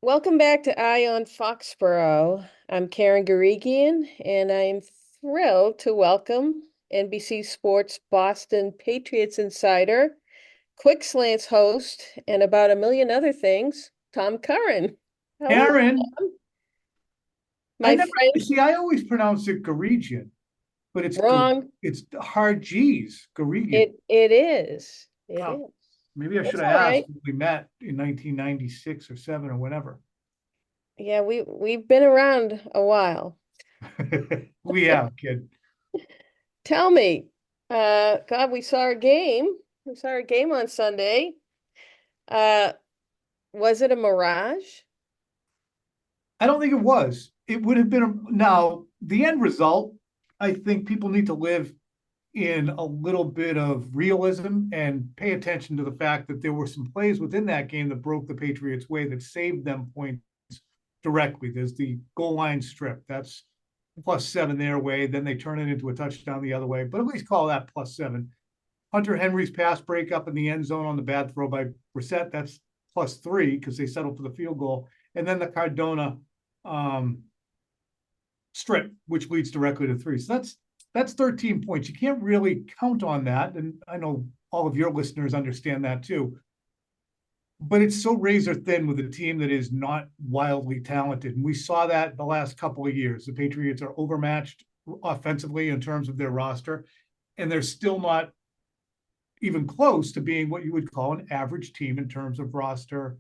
Welcome back to Eye on Foxborough. I'm Karen Guregian, and I am thrilled to welcome NBC Sports Boston Patriots insider, Quick Slants host, and about a million other things, Tom Curran. Hello, Aaron, Tom. I My never friend. see. I always pronounce it Guregian, but Wrong. it's hard G's. Guregian. It is. It Oh, is. maybe I should It's have all asked right. when we met in 1996 or seven or whenever. Yeah, we've been around a while. We have, kid. Tell me, God, we saw a game. We saw a game on Sunday. Uh, Was it a mirage? I don't think it was. It would have been now the end result. I think people need to live in a little bit of realism and pay attention to the fact that there were some plays within that game that broke the Patriots' way that saved them points directly. There's the goal line strip. That's +7 their way. Then they turn it into a touchdown the other way, but at least call that +7. Hunter Henry's pass breakup in the end zone on the bad throw by Brissett, that's +3 because they settled for the field goal. And then the Cardona strip, which leads directly to 3. So that's 13 points. You can't really count on that. And I know all of your listeners understand that too. But it's so razor thin with a team that is not wildly talented. And we saw that the last couple of years. The Patriots are overmatched offensively in terms of their roster, and they're still not even close to being what you would call an average team in terms of roster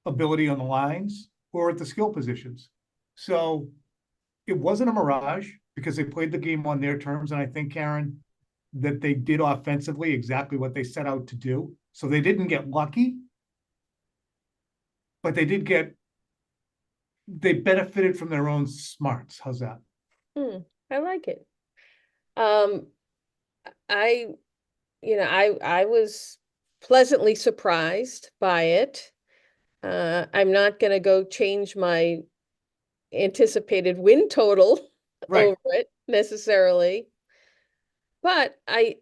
ability on the lines or at the skill positions. So it wasn't a mirage because they played the game on their terms. And I think, Karen, that they did offensively exactly what they set out to do. So they didn't get lucky, but they benefited from their own smarts. How's that? I like it. Um, I, I was pleasantly surprised by it. I'm not going to go change my anticipated win total Right. over it necessarily, but I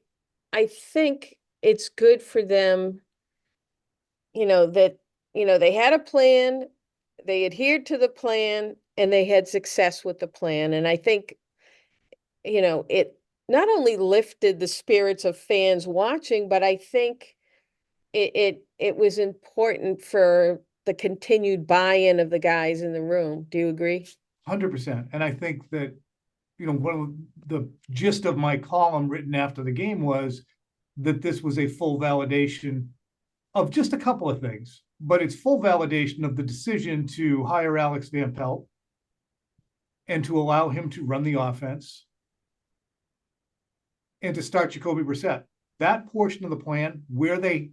think it's good for them, that, they had a plan, they adhered to the plan, and they had success with the plan. And I think, it not only lifted the spirits of fans watching, but I think it was important for the continued buy-in of the guys in the room. Do you agree? 100%. And I think that, one of the gist of my column written after the game was that this was a full validation of just a couple of things, but it's full validation of the decision to hire Alex Van Pelt and to allow him to run the offense and to start Jacoby Brissett. That portion of the plan where into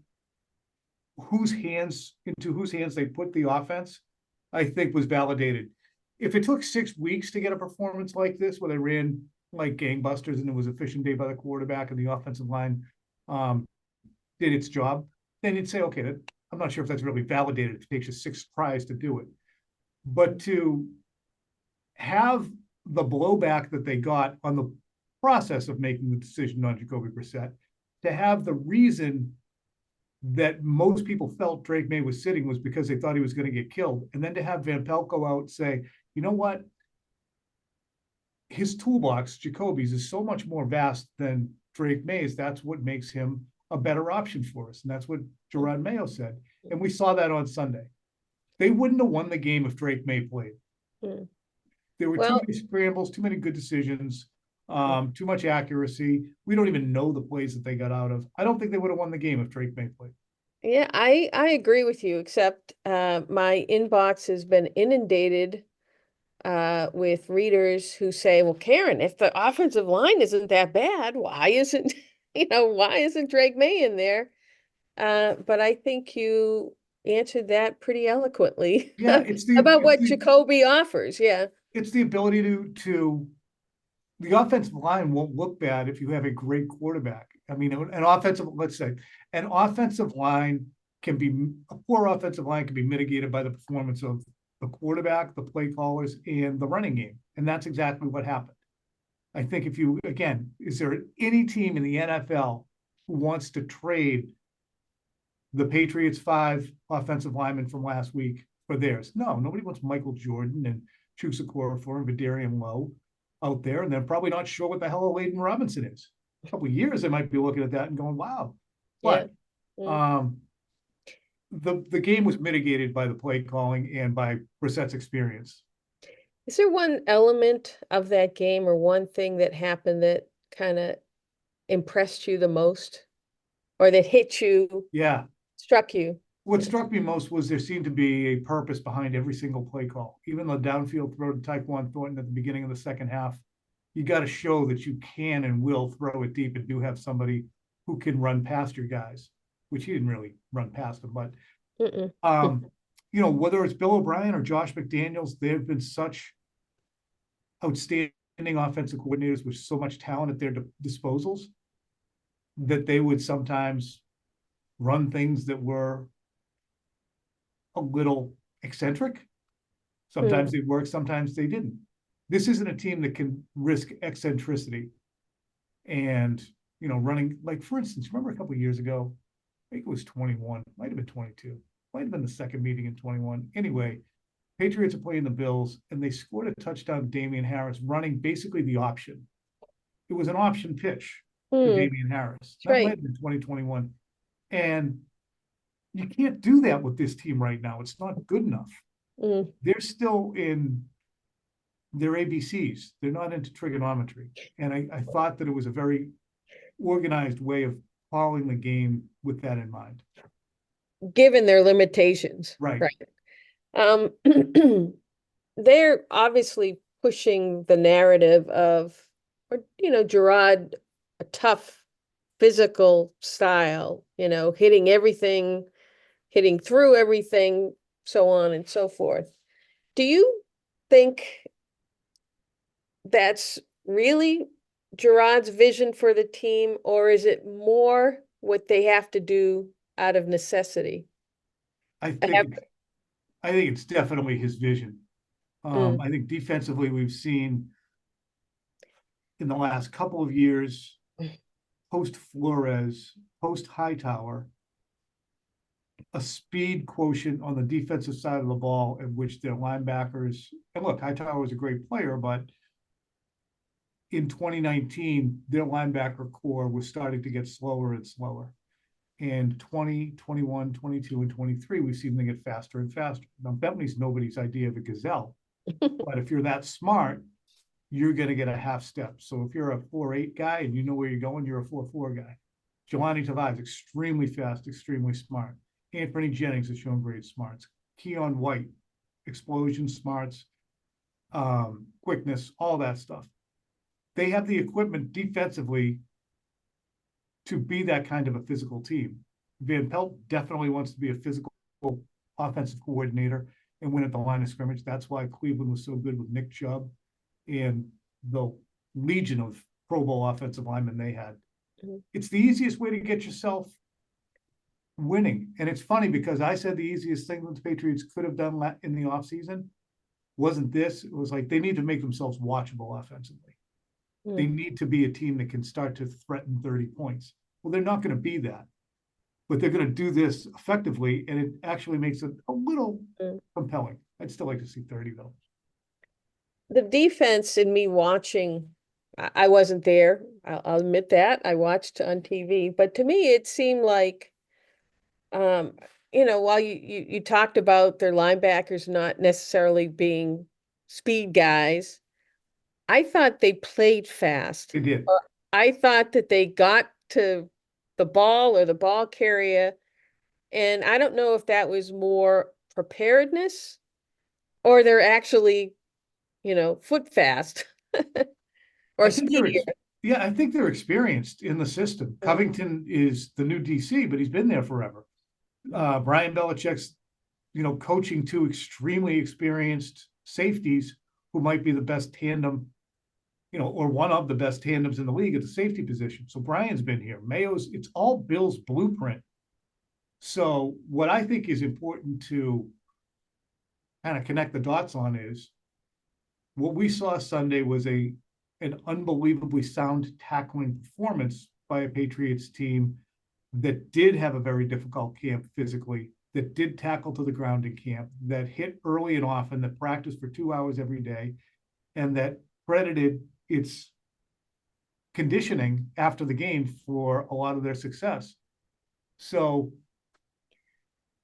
whose hands they put the offense, I think was validated. If it took 6 weeks to get a performance like this, where they ran like gangbusters and it was a efficient day by the quarterback and the offensive line did its job, then you'd say, okay, I'm not sure if that's really validated. It takes you 6 tries to do it. But to have the blowback that they got on the process of making the decision on Jacoby Brissett, to have the reason that most people felt Drake May was sitting was because they thought he was going to get killed. And then to have Van Pelt go out and say, you know what? His toolbox, Jacoby's, is so much more vast than Drake May's. That's what makes him a better option for us. And that's what Gerard Mayo said. And we saw that on Sunday. They wouldn't have won the game if Drake May played. Mm. There were too Well, many scrambles, too many good decisions, too much accuracy. We don't even know the plays that they got out of. I don't think they would have won the game if Drake May played. yeah, I agree with you, except my inbox has been inundated with readers who say, well, Karen, if the offensive line isn't that bad, why isn't, why isn't Drake May in there? But I think you answered that pretty eloquently Yeah, about what Jacoby offers. Yeah. it's the ability to the offensive line won't look bad if you have a great quarterback. I mean, let's say, an offensive line a poor offensive line can be mitigated by the performance of the quarterback, the play callers, and the running game. And that's exactly what happened. I think is there any team in the NFL who wants to trade the Patriots 5 offensive linemen from last week for theirs. No, nobody wants Michael Jordan and Chusa Okorafor and Vidarian Lowe out there, and they're probably not sure what the hell a Layden Robinson is. A couple of years, they might be looking at that and going, wow. Yeah. But the game was mitigated by the play calling and by Brissett's experience. Is there one element of that game or one thing that happened that kind of impressed you the most or that hit you, Yeah. struck you? What struck me most was there seemed to be a purpose behind every single play call. Even the downfield throw to Tyquan Thornton at the beginning of the second half, you got to show that you can and will throw it deep and do have somebody who can run past your guys, which he didn't really run past them. But, whether it's Bill O'Brien or Josh McDaniels, they've been such outstanding offensive coordinators with so much talent at their disposals that they would sometimes run things that were a little eccentric. Sometimes they worked, sometimes they didn't. This isn't a team that can risk eccentricity and, running, like, for instance, remember a couple of years ago, I think it was 21, might have been 22, might have been the second meeting in 21. Anyway, Patriots are playing the Bills, and they scored a touchdown to Damian Harris running basically the option. It was an option pitch to Damian Harris. That might have been 2021. And you can't do that with this team right now. It's not good enough. They're still in their ABCs. They're not into trigonometry. And I thought that it was a very organized way of following the game with that in mind. Given their limitations. Right. They're obviously pushing the narrative of, Gerard, a tough physical style, hitting everything, hitting through everything, so on and so forth. Do you think that's really Gerard's vision for the team, or is it more what they have to do out of necessity? I think it's definitely his vision. I think defensively, we've seen in the last couple of years, post Flores, post Hightower, a speed quotient on the defensive side of the ball in which their linebackers, and look, Hightower was a great player, but in 2019, their linebacker core was starting to get slower and slower. And 20, 21, 22, and 23, we've seen them get faster and faster. Now, Bentley's nobody's idea of a gazelle, but if you're that smart, you're going to get a half step. So if you're a 4.8 guy and you know where you're going, you're a 4.4 guy. Jelani Tavai, extremely fast, extremely smart. Anthony Jennings has shown great smarts. Keon White, explosion smarts, quickness, all that stuff. They have the equipment defensively to be that kind of a physical team. Van Pelt definitely wants to be a physical offensive coordinator and win at the line of scrimmage. That's why Cleveland was so good with Nick Chubb and the legion of Pro Bowl offensive linemen they had. It's the easiest way to get yourself winning. And it's funny because I said the easiest thing that the Patriots could have done in the offseason wasn't this. It was like they need to make themselves watchable offensively. They need to be a team that can start to threaten 30 points. Well, they're not going to be that, but they're going to do this effectively, and it actually makes it a little compelling. I'd still like to see 30, though. The defense in me watching, I wasn't there. I'll admit that. I watched on TV, but to me, it seemed like, while you talked about their linebackers not necessarily being speed guys, I thought they played fast. They did. I thought that they got to the ball or the ball carrier, and I don't know if that was more preparedness or they're actually, foot fast or speedier. I think they're experienced in the system. Covington is the new DC, but he's been there forever. Brian Belichick's, coaching two extremely experienced safeties who might be the best tandem, or one of the best tandems in the league at the safety position. So Brian's been here. Mayo's, it's all Bill's blueprint. So what I think is important to kind of connect the dots on is what we saw Sunday was an unbelievably sound tackling performance by a Patriots team that did have a very difficult camp physically, that did tackle to the ground in camp, that hit early and often, that practiced for 2 hours every day, and that credited its conditioning after the game for a lot of their success. So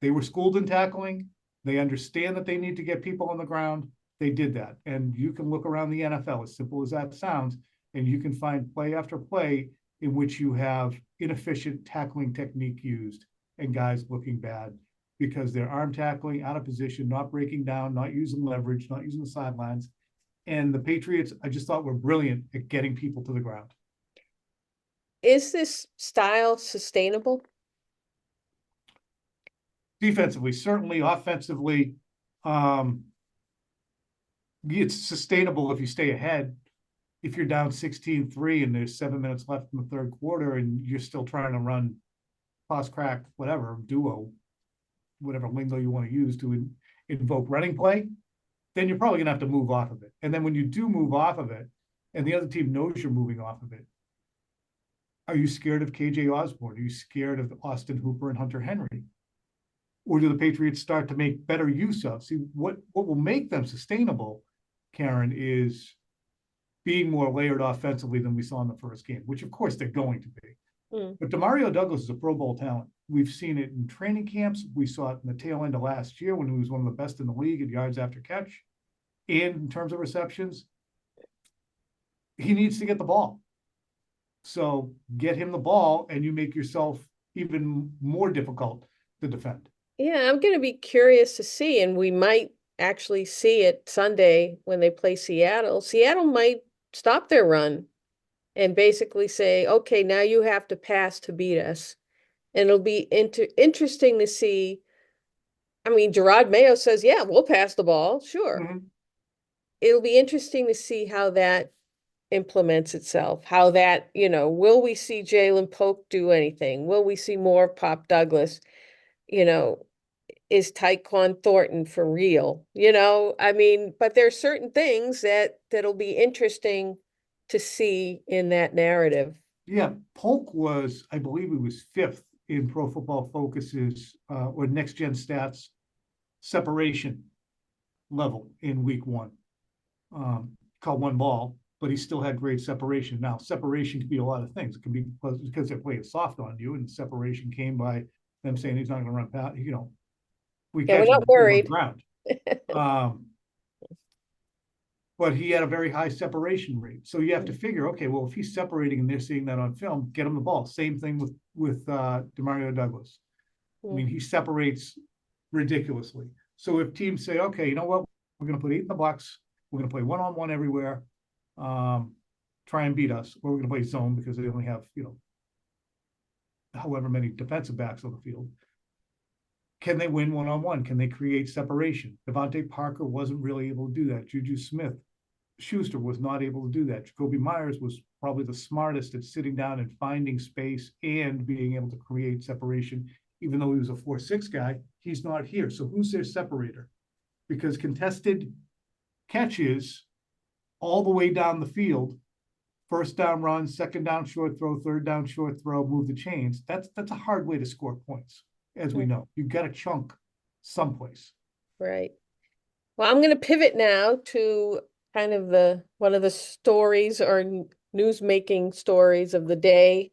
they were schooled in tackling. They understand that they need to get people on the ground. They did that. And you can look around the NFL, as simple as that sounds, and you can find play after play in which you have inefficient tackling technique used and guys looking bad because they're arm tackling, out of position, not breaking down, not using leverage, not using the sidelines. And the Patriots, I just thought, were brilliant at getting people to the ground. Is this style sustainable? Defensively, certainly. Offensively, it's sustainable if you stay ahead. If you're down 16-3 and there's 7 minutes left in the third quarter and you're still trying to run toss, crack, whatever, duo, whatever lingo you want to use to invoke running play, then you're probably going to have to move off of it. And then when you do move off of it, and the other team knows you're moving off of it, are you scared of KJ Osborne? Are you scared of Austin Hooper and Hunter Henry? Or do the Patriots start to make better use of? See, what will make them sustainable, Karen, is being more layered offensively than we saw in the first game, which of course they're going to be. But Demario Douglas is a Pro Bowl talent. We've seen it in training camps. We saw it in the tail end of last year when he was one of the best in the league at yards after catch. And in terms of receptions, he needs to get the ball. So get him the ball and you make yourself even more difficult to defend. Yeah, I'm going to be curious to see, and we might actually see it Sunday when they play Seattle. Seattle might stop their run and basically say, okay, now you have to pass to beat us. And it'll be interesting to see. I mean, Gerard Mayo says, yeah, we'll pass the ball. Sure. It'll be interesting to see how that implements itself, how that, will we see Jalen Polk do anything? Will we see more Pop Douglas? Is Tyquan Thornton for real? I mean, but there's certain things that'll be interesting to see in that narrative. Yeah, Polk was, I believe he was fifth in Pro Football Focus's or Next Gen Stats separation level in week one. Caught one ball, but he still had great separation. Now, separation can be a lot of things. It can be because they're playing soft on you, and separation came by them saying he's not going to run past, we Yeah, catch we're him not worried. ground. But he had a very high separation rate. So you have to figure, okay, well, if he's separating and they're seeing that on film, get him the ball. Same thing with Demario Douglas. I mean, he separates ridiculously. So if teams say, okay, you know what, we're going to put 8 in the box, we're going to play one-on-one everywhere, try and beat us, or we're going to play zone because they only have, however many defensive backs on the field. Can they win one-on-one? Can they create separation? Devontae Parker wasn't really able to do that. Juju Smith-Schuster was not able to do that. Jacoby Myers was probably the smartest at sitting down and finding space and being able to create separation. Even though he was a 4-6 guy, he's not here. So who's their separator? Because contested catches all the way down the field, first down run, second down short throw, third down short throw, move the chains. That's a hard way to score points, as we know. You've got to chunk someplace. Right. Well, I'm going to pivot now to kind of one of the stories or news-making stories of the day.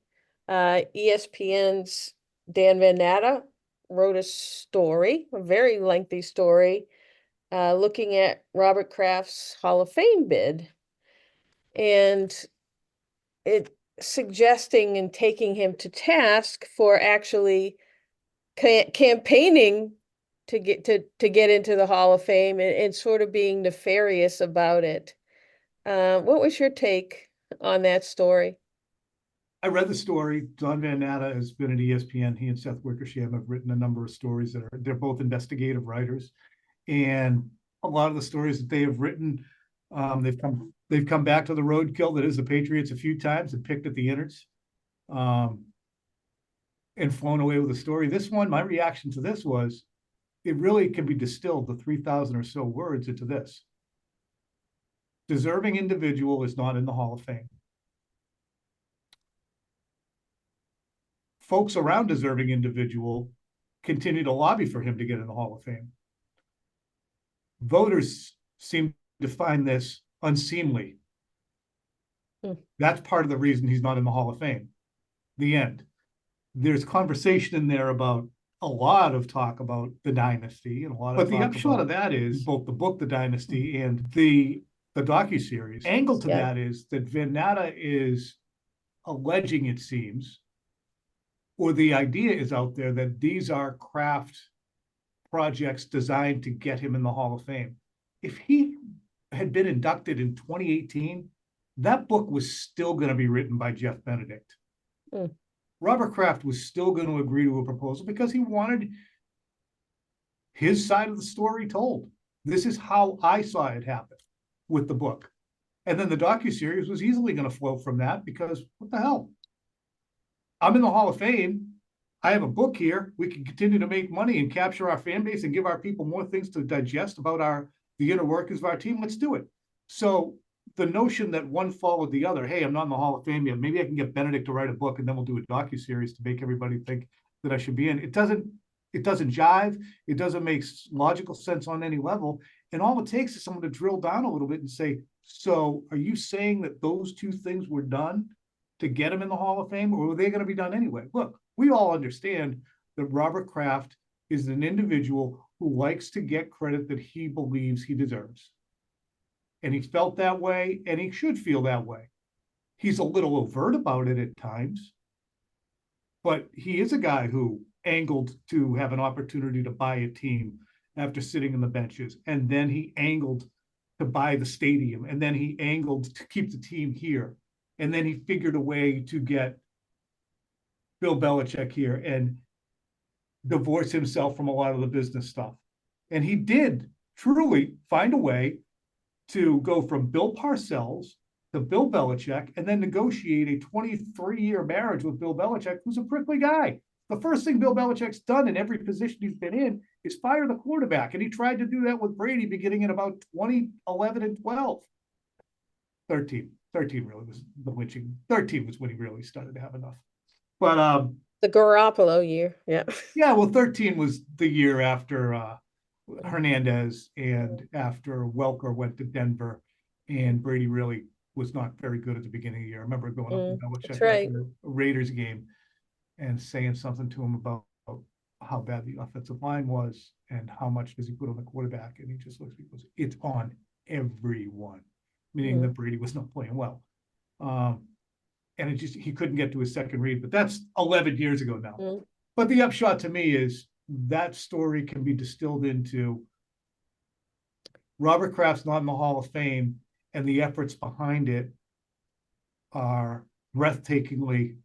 ESPN's Dan Van Natta wrote a very lengthy story, looking at Robert Kraft's Hall of Fame bid, and it suggesting and taking him to task for actually campaigning to get into the Hall of Fame and sort of being nefarious about it. What was your take on that story? I read the story. Don Van Natta has been at ESPN. He and Seth Wickersham have written a number of stories they're both investigative writers, and a lot of the stories that they have written, they've come back to the roadkill that is the Patriots a few times and picked at the innards, and flown away with the story. This one, my reaction to this was, it really can be distilled to 3,000 or so words into this. Deserving individual is not in the Hall of Fame. Folks around deserving individual continue to lobby for him to get in the Hall of Fame. Voters seem to find this unseemly. That's part of the reason he's not in the Hall of Fame. The end. There's conversation in there about a lot of talk about the dynasty and a lot of. But the upshot of that is both the book, The Dynasty, and the docuseries. Angle to that is that Van Natta is alleging, it seems, or the idea is out there that these are Kraft projects designed to get him in the Hall of Fame. If he had been inducted in 2018, that book was still going to be written by Jeff Benedict. Robert Kraft was still going to agree to a proposal because he wanted his side of the story told. This is how I saw it happen with the book. And then the docuseries was easily going to flow from that because what the hell? I'm in the Hall of Fame. I have a book here. We can continue to make money and capture our fan base and give our people more things to digest about the inner workings of our team. Let's do it. So the notion that one followed the other, hey, I'm not in the Hall of Fame yet. Maybe I can get Benedict to write a book and then we'll do a docuseries to make everybody think that I should be in. It doesn't jive. It doesn't make logical sense on any level. And all it takes is someone to drill down a little bit and say, so are you saying that those two things were done to get him in the Hall of Fame, or were they going to be done anyway? Look, we all understand that Robert Kraft is an individual who likes to get credit that he believes he deserves. And he's felt that way, and he should feel that way. He's a little overt about it at times, but he is a guy who angled to have an opportunity to buy a team after sitting in the benches, and then he angled to buy the stadium, and then he angled to keep the team here, and then he figured a way to get Bill Belichick here and divorce himself from a lot of the business stuff. And he did truly find a way to go from Bill Parcells to Bill Belichick and then negotiate a 23-year marriage with Bill Belichick, who's a prickly guy. The first thing Bill Belichick's done in every position he's been in is fire the quarterback. And he tried to do that with Brady beginning in about 2011 and 12. 13 really was the lynching. 13 was when he really started to have enough. But the Garoppolo year. Yeah. Yeah, well, 13 was the year after Hernandez and after Welker went to Denver, and Brady really was not very good at the beginning of the year. I remember going up to Belichick after a Raiders game and saying something to him about how bad the offensive line was and how much does he put on the quarterback. And he just looks at me and goes, it's on everyone, meaning that Brady was not playing well. And he couldn't get to his second read, but that's 11 years ago now. But the upshot to me is that story can be distilled into Robert Kraft's not in the Hall of Fame, and the efforts behind it are breathtakingly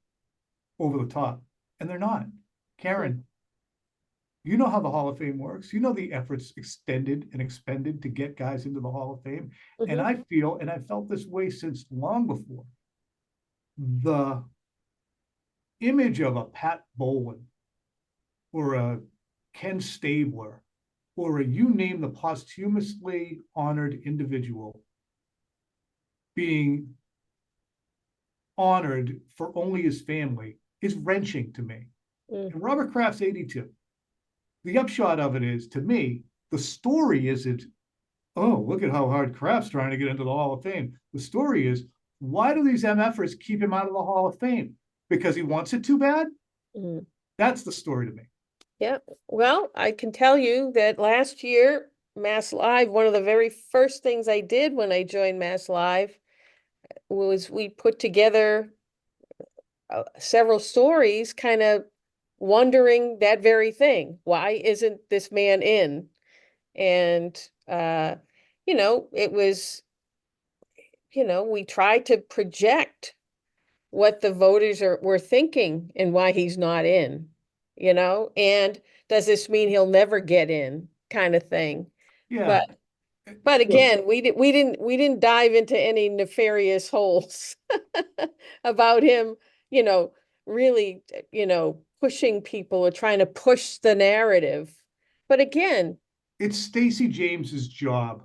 over the top. And they're not. Karen, you know how the Hall of Fame works. You know the efforts extended and expended to get guys into the Hall of Fame. And I feel, and I felt this way since long before, the image of a Pat Bowlen or a Ken Stabler or a you name the posthumously honored individual being honored for only his family is wrenching to me. And Robert Kraft's 82. The upshot of it is, to me, the story isn't, oh, look at how hard Kraft's trying to get into the Hall of Fame. The story is, why do these MFers keep him out of the Hall of Fame? Because he wants it too bad? That's the story to me. Yeah. Well, I can tell you that last year, MassLive, one of the very first things I did when I joined MassLive was we put together several stories kind of wondering that very thing. Why isn't this man in? And, it was, we tried to project what the voters were thinking and why he's not in, and does this mean he'll never get in kind of thing. Yeah. But again, we didn't dive into any nefarious holes about him, really, pushing people or trying to push the narrative. But again, it's Stacey James's job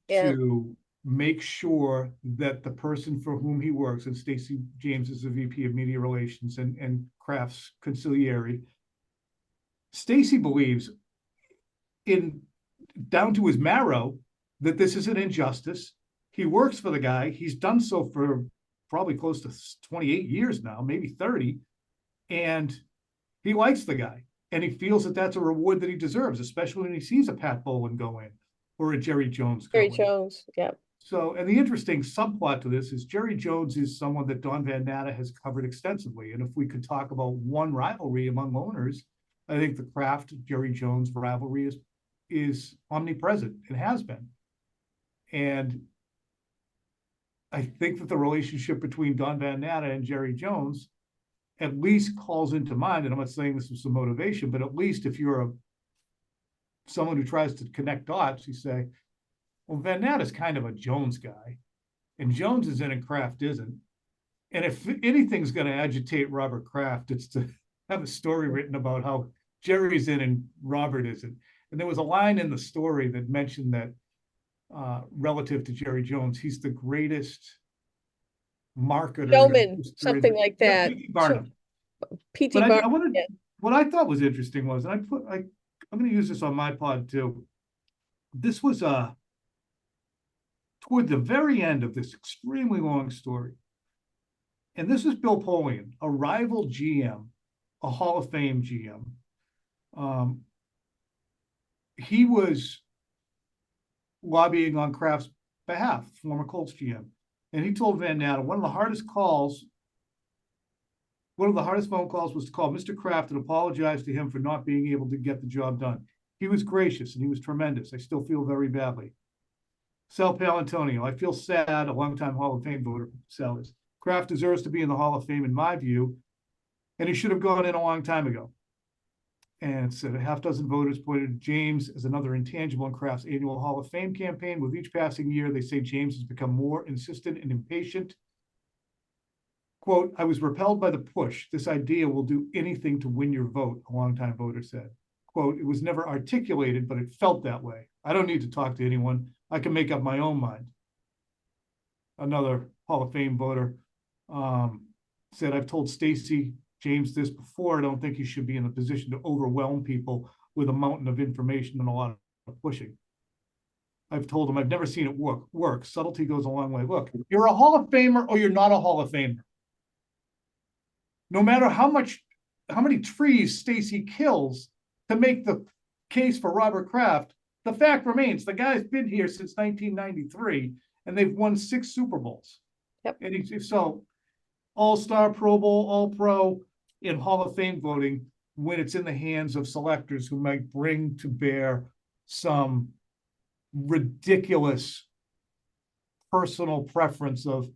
to make sure that the person for whom he works, and Stacey James is the VP of Media Relations and Kraft's consigliere, Stacy believes in down to his marrow that this is an injustice. He works for the guy. He's done so for probably close to 28 years now, maybe 30. And he likes the guy. And he feels that that's a reward that he deserves, especially when he sees a Pat Bowlen go in or a Jerry Jones go Jerry in. Jones, yeah. So, and the interesting subplot to this is Jerry Jones is someone that Don Van Natta has covered extensively. And if we could talk about one rivalry among owners, I think the Kraft Jerry Jones rivalry is omnipresent. It has been. And I think that the relationship between Don Van Natta and Jerry Jones at least calls into mind, and I'm not saying this was some motivation, but at least if you're someone who tries to connect dots, you say, well, Van Natta's kind of a Jones guy, and Jones is in and Kraft isn't. And if anything's going to agitate Robert Kraft, it's to have a story written about how Jerry's in and Robert isn't. And there was a line in the story that mentioned that relative to Jerry Jones, he's the greatest marketer. Showman, something like that. P.T. Barnum. P.T. But I Barnum. wanted, Yeah. what I thought was interesting was, and I'm going to use this on my pod too. This was toward the very end of this extremely long story. And this is Bill Polian, a rival GM, a Hall of Fame GM. He was lobbying on Kraft's behalf, former Colts GM. And he told Van Natta one of the hardest phone calls was to call Mr. Kraft and apologize to him for not being able to get the job done. He was gracious and he was tremendous. I still feel very badly. Sal Paolantonio, I feel sad, a longtime Hall of Fame voter, Sellers. Kraft deserves to be in the Hall of Fame, in my view, and he should have gone in a long time ago. And said a half dozen voters pointed to James as another intangible in Kraft's annual Hall of Fame campaign. With each passing year, they say James has become more insistent and impatient. Quote, I was repelled by the push. This idea will do anything to win your vote, a longtime voter said. Quote, it was never articulated, but it felt that way. I don't need to talk to anyone. I can make up my own mind. Another Hall of Fame voter said, I've told Stacy James this before. I don't think he should be in a position to overwhelm people with a mountain of information and a lot of pushing. I've told him I've never seen it work. Subtlety goes a long way. Look, you're a Hall of Famer or you're not a Hall of Famer. No matter how many trees Stacy kills to make the case for Robert Kraft, the fact remains the guy's been here since 1993 and they've won 6 Super Bowls. Yep. And so All-Star, Pro Bowl, All-Pro in Hall of Fame voting when it's in the hands of selectors who might bring to bear some ridiculous personal preference of,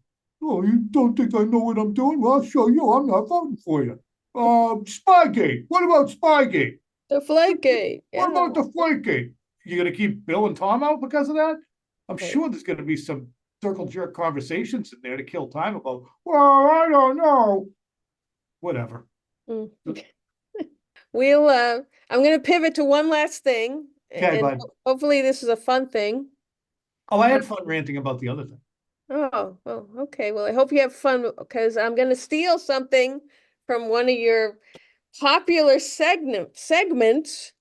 oh, you don't think I know what I'm doing? Well, I'll show you. I'm not voting for you. Spygate. What about Spygate? Deflategate. What about Deflategate? You're going to keep Bill and Tom out because of that? I'm sure there's going to be some circle jerk conversations in there to kill time about, well, I don't know. Whatever. I'm going to pivot to one last thing. Okay, and bud. hopefully this is a fun thing. Oh, I had fun ranting about the other thing. Oh, well, okay. Well, I hope you have fun because I'm going to steal something from one of your popular segments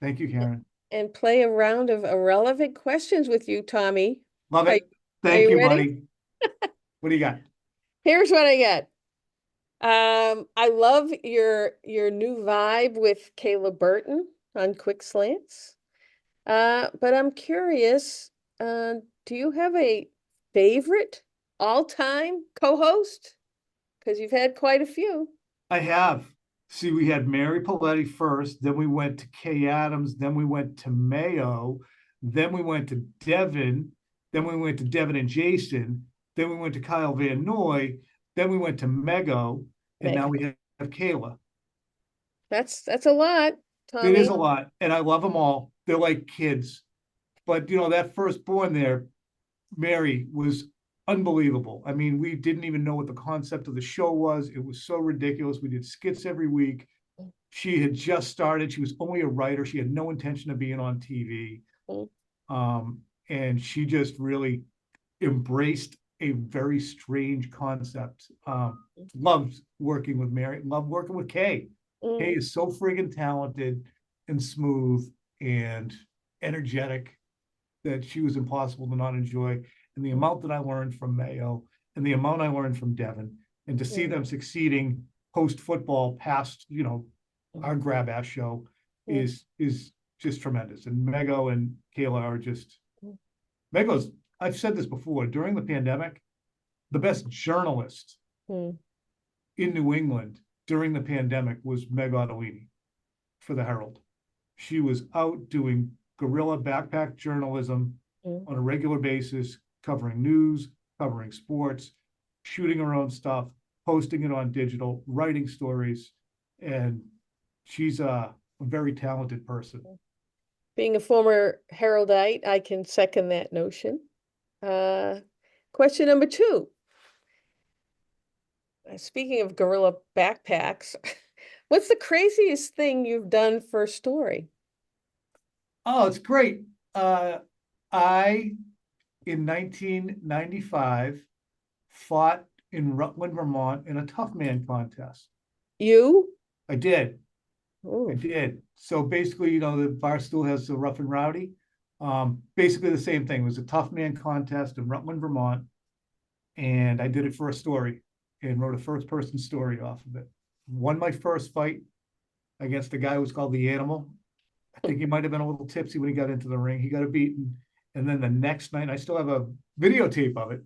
Thank you, Karen. and play a round of irrelevant questions with you, Tommy. Love it. Thank you, buddy. What do you got? Here's what I got. I love your new vibe with Caleb Burton on Quick Slants. But I'm curious, do you have a favorite all-time co-host? Because you've had quite a few. I have. See, we had Mary Paletti first, then we went to Kay Adams, then we went to Mayo, then we went to Devin, then we went to Devin and Jason, then we went to Kyle Van Noy, then we went to Mego, and now we have Kayla. That's a lot, Tommy. It is a lot, and I love them all. They're like kids. But, that firstborn there, Mary, was unbelievable. I mean, we didn't even know what the concept of the show was. It was so ridiculous. We did skits every week. She had just started. She was only a writer. She had no intention of being on TV. And she just really embraced a very strange concept. Loved working with Mary. Loved working with Kay. Kay is so friggin' talented. and smooth and energetic that she was impossible to not enjoy. And the amount that I learned from Mayo and the amount I learned from Devin, and to see them succeeding post football past, our grab ass show is just tremendous. And Mego and Kayla are just Mego's, I've said this before, during the pandemic, the best journalist in New England during the pandemic was Meg Ottolini for the Herald. She was out doing guerrilla backpack journalism on a regular basis, covering news, covering sports, shooting her own stuff, posting it on digital, writing stories, and she's a very talented person. Being a former Heraldite, I can second that notion. Question number 2. Speaking of gorilla backpacks, what's the craziest thing you've done for a story? Oh, it's great. I, in 1995, fought in Rutland, Vermont in a tough man contest. You? I did. Ooh. I did. So basically, the Barstool has the Rough and Rowdy. Basically the same thing. It was a tough man contest in Rutland, Vermont. And I did it for a story and wrote a first person story off of it. Won my first fight against a guy who was called The Animal. I think he might have been a little tipsy when he got into the ring. He got beaten. And then the next night, I still have a videotape of it.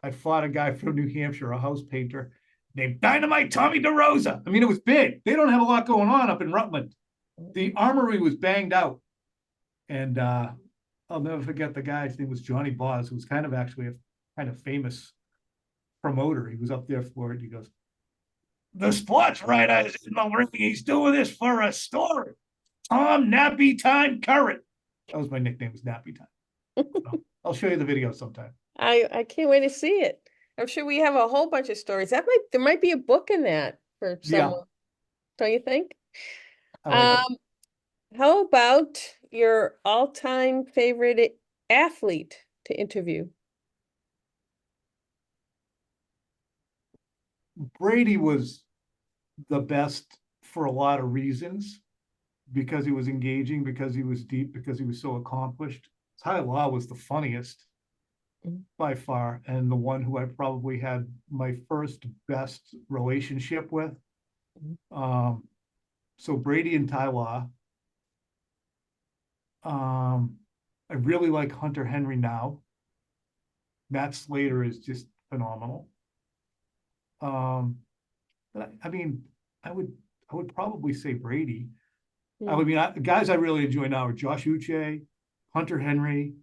I fought a guy from New Hampshire, a house painter named Dynamite Tommy DeRosa. I mean, it was big. They don't have a lot going on up in Rutland. The armory was banged out. And I'll never forget the guy's name was Johnny Boz, who was kind of actually a kind of famous promoter. He was up there for it. He goes, "The sports writer is in the ring. He's doing this for a story. Tom Nappy Time Curran." That was my nickname, was Nappy Time. So I'll show you the video sometime. I can't wait to see it. I'm sure we have a whole bunch of stories. There might be a book in that for someone. Don't you think? Like How about your all-time favorite athlete to interview? Brady was the best for a lot of reasons, because he was engaging, because he was deep, because he was so accomplished. Ty Law was the funniest by far, and the one who I probably had my first best relationship with. So Brady and Ty Law. I really like Hunter Henry now. Matt Slater is just phenomenal. But I mean, I would probably say Brady. Guys I really enjoy now are Josh Uche, Hunter Henry.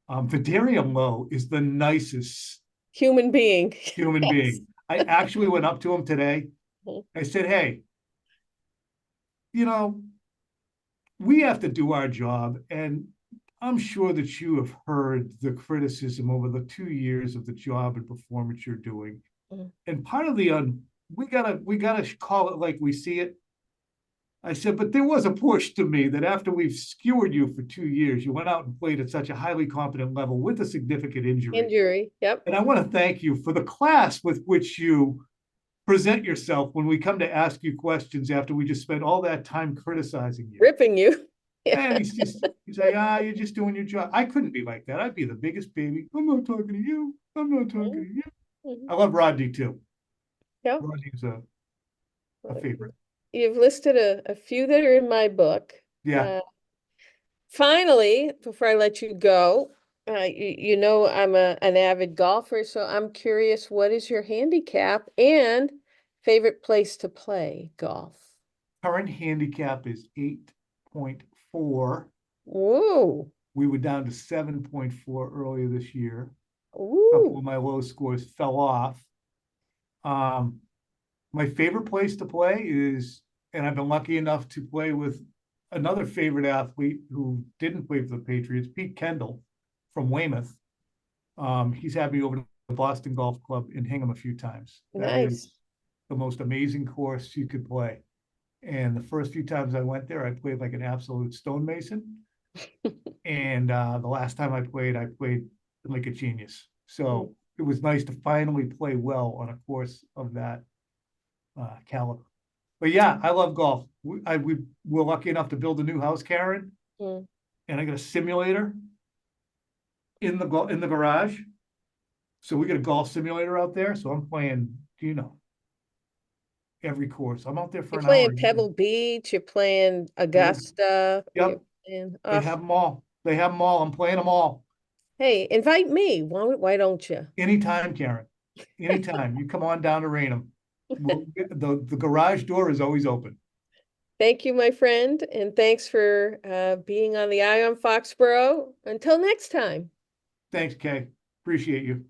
Vidarium Lowe is the nicest human being. Human being. I actually went up to him today. I said, "Hey, we have to do our job, and I'm sure that you have heard the criticism over the 2 years of the job and performance you're doing. And part of the we gotta call it like we see it." I said, "But there was a push to me that after we've skewered you for 2 years, you went out and played at such a highly competent level with a significant injury. Yep. And I want to thank you for the class with which you present yourself when we come to ask you questions after we just spent all that time criticizing you." Ripping you. And he's like, "You're just doing your job." I couldn't be like that. I'd be the biggest baby. "I'm not talking to you. I'm not talking to you." I love Rodney too. Yep. Rodney's a favorite. You've listed a few that are in my book. Yeah. Finally, before I let you go, I'm an avid golfer, so I'm curious, what is your handicap and favorite place to play golf? Current handicap is 8.4. Whoa. We were down to 7.4 earlier this year. Ooh. A couple of my low scores fell off. My favorite place to play is, and I've been lucky enough to play with another favorite athlete who didn't play for the Patriots, Pete Kendall from Weymouth. He's had me over to the Boston Golf Club in Hingham a few times. That is the most amazing course you could play. And the first few times I went there, I played like an absolute stonemason. And the last time I played like a genius. So it was nice to finally play well on a course of that caliber. But yeah, I love golf. We were lucky enough to build a new house, Karen, Mm. and I got a simulator in the garage. So we got a golf simulator out there. So I'm playing, every course. I'm out there for You're an hour playing a day. Pebble Beach, you're playing Yep. Augusta, you're Yep. playing, They have them all. They have them all. I'm playing them all. hey, invite me. Why don't you? Anytime, Karen. Anytime. You come on down to Rainham. The garage door is always open. Thank you, my friend, and thanks for being on the Eye on Foxborough. Until next time. Thanks, Kay. Appreciate you.